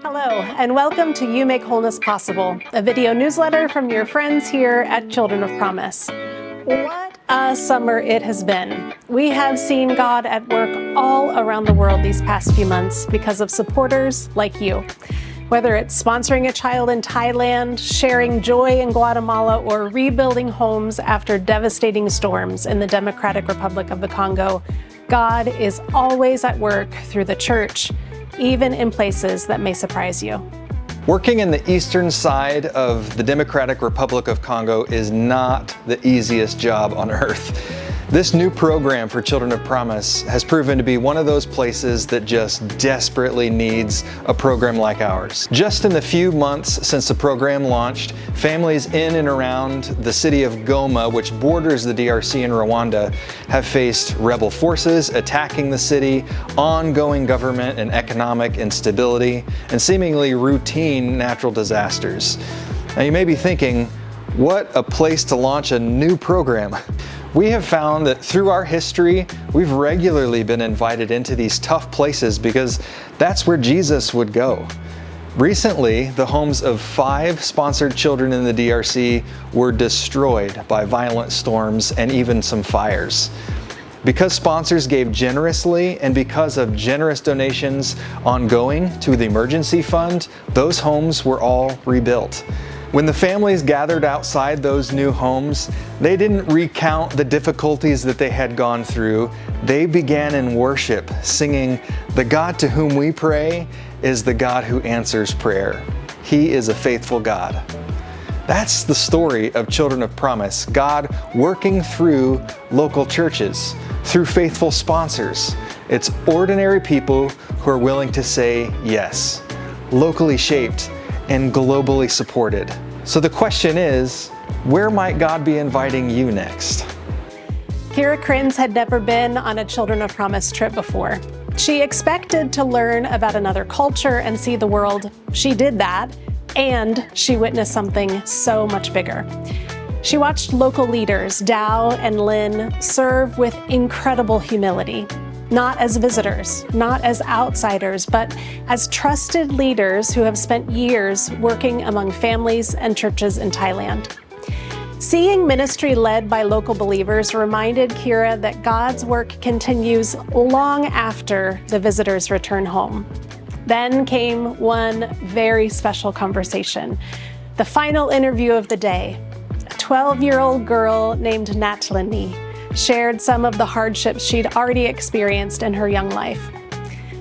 Hello, and welcome to You Make Wholeness Possible, a video newsletter from your friends here at Children of Promise. What a summer it has been. We have seen God at work all around the world these past few months because of supporters like you. Whether it's sponsoring a child in Thailand, sharing joy in Guatemala, or rebuilding homes after devastating storms in the Democratic Republic of the Congo, God is always at work through the church, even in places that may surprise you. Working in the eastern side of the Democratic Republic of Congo is not the easiest job on earth. This new program for Children of Promise has proven to be one of those places that just desperately needs a program like ours. Just in the few months since the program launched, families in and around the city of Goma, which borders the DRC and Rwanda, have faced rebel forces attacking the city, ongoing government and economic instability, and seemingly routine natural disasters. Now you may be thinking, what a place to launch a new program. We have found that through our history, we've regularly been invited into these tough places because that's where Jesus would go. Recently, the homes of 5 sponsored children in the DRC were destroyed by violent storms and even some fires. Because sponsors gave generously and because of generous donations ongoing to the emergency fund, those homes were all rebuilt. When the families gathered outside those new homes, they didn't recount the difficulties that they had gone through. They began in worship, singing, "The God to whom we pray is the God who answers prayer. He is a faithful God." That's the story of Children of Promise, God working through local churches, through faithful sponsors. It's ordinary people who are willing to say yes, locally shaped and globally supported. So the question is, where might God be inviting you next? Kira Krins had never been on a Children of Promise trip before. She expected to learn about another culture and see the world. She did that, and she witnessed something so much bigger. She watched local leaders, Dow and Lynn, serve with incredible humility. Not as visitors, not as outsiders, but as trusted leaders who have spent years working among families and churches in Thailand. Seeing ministry led by local believers reminded Kira that God's work continues long after the visitors return home. Then came one very special conversation, the final interview of the day. A 12-year-old girl named Natlini shared some of the hardships she'd already experienced in her young life.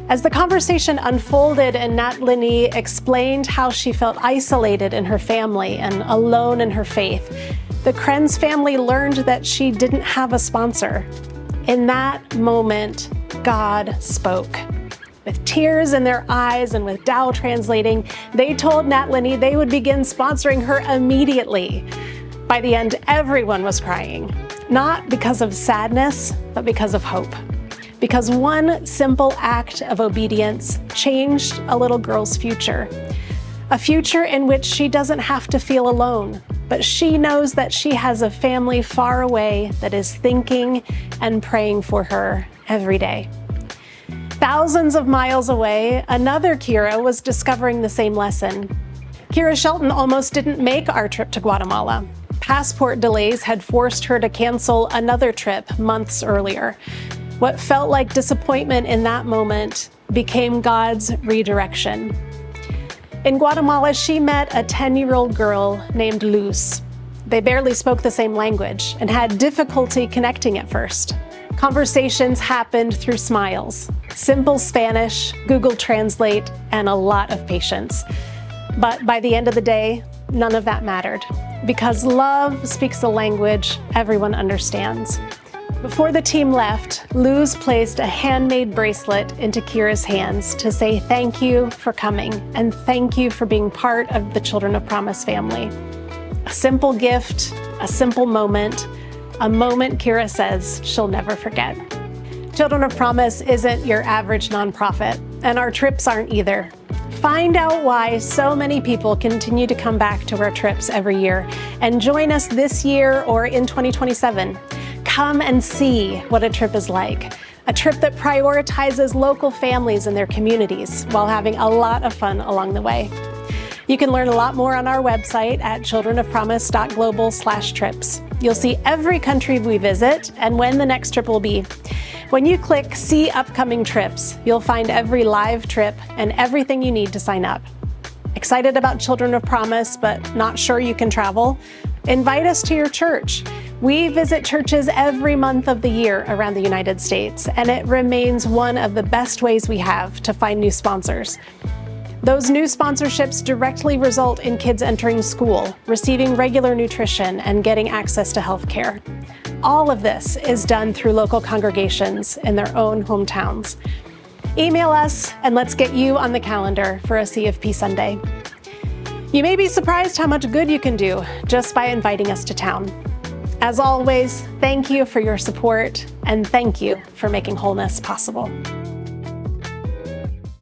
As the conversation unfolded and Natlini explained how she felt isolated in her family and alone in her faith, the Krens family learned that she didn't have a sponsor. In that moment, God spoke. With tears in their eyes and with Dow translating, they told Natlini they would begin sponsoring her immediately. By the end, everyone was crying. Not because of sadness, but because of hope. Because one simple act of obedience changed a little girl's future. A future in which she doesn't have to feel alone, but she knows that she has a family far away that is thinking and praying for her every day. Thousands of miles away, another Kira was discovering the same lesson. Kira Shelton almost didn't make our trip to Guatemala. Passport delays had forced her to cancel another trip months earlier. What felt like disappointment in that moment became God's redirection. In Guatemala, she met a 10-year-old girl named Luz. They barely spoke the same language and had difficulty connecting at first. Conversations happened through smiles, simple Spanish, Google Translate, and a lot of patience. But by the end of the day, none of that mattered, because love speaks a language everyone understands. Before the team left, Luz placed a handmade bracelet into Kira's hands to say thank you for coming and thank you for being part of the Children of Promise family. A simple gift, a simple moment, a moment Kira says she'll never forget. Children of Promise isn't your average nonprofit, and our trips aren't either. Find out why so many people continue to come back to our trips every year and join us this year or in 2027. Come and see what a trip is like. A trip that prioritizes local families and their communities while having a lot of fun along the way. You can learn a lot more on our website at childrenofpromise.global/trips. You'll see every country we visit and when the next trip will be. When you click See Upcoming Trips, you'll find every live trip and everything you need to sign up. Excited about Children of Promise, but not sure you can travel? Invite us to your church. We visit churches every month of the year around the United States, and it remains one of the best ways we have to find new sponsors. Those new sponsorships directly result in kids entering school, receiving regular nutrition, and getting access to health care. All of this is done through local congregations in their own hometowns. Email us and let's get you on the calendar for a CFP Sunday. You may be surprised how much good you can do just by inviting us to town. As always, thank you for your support and thank you for making wholeness possible.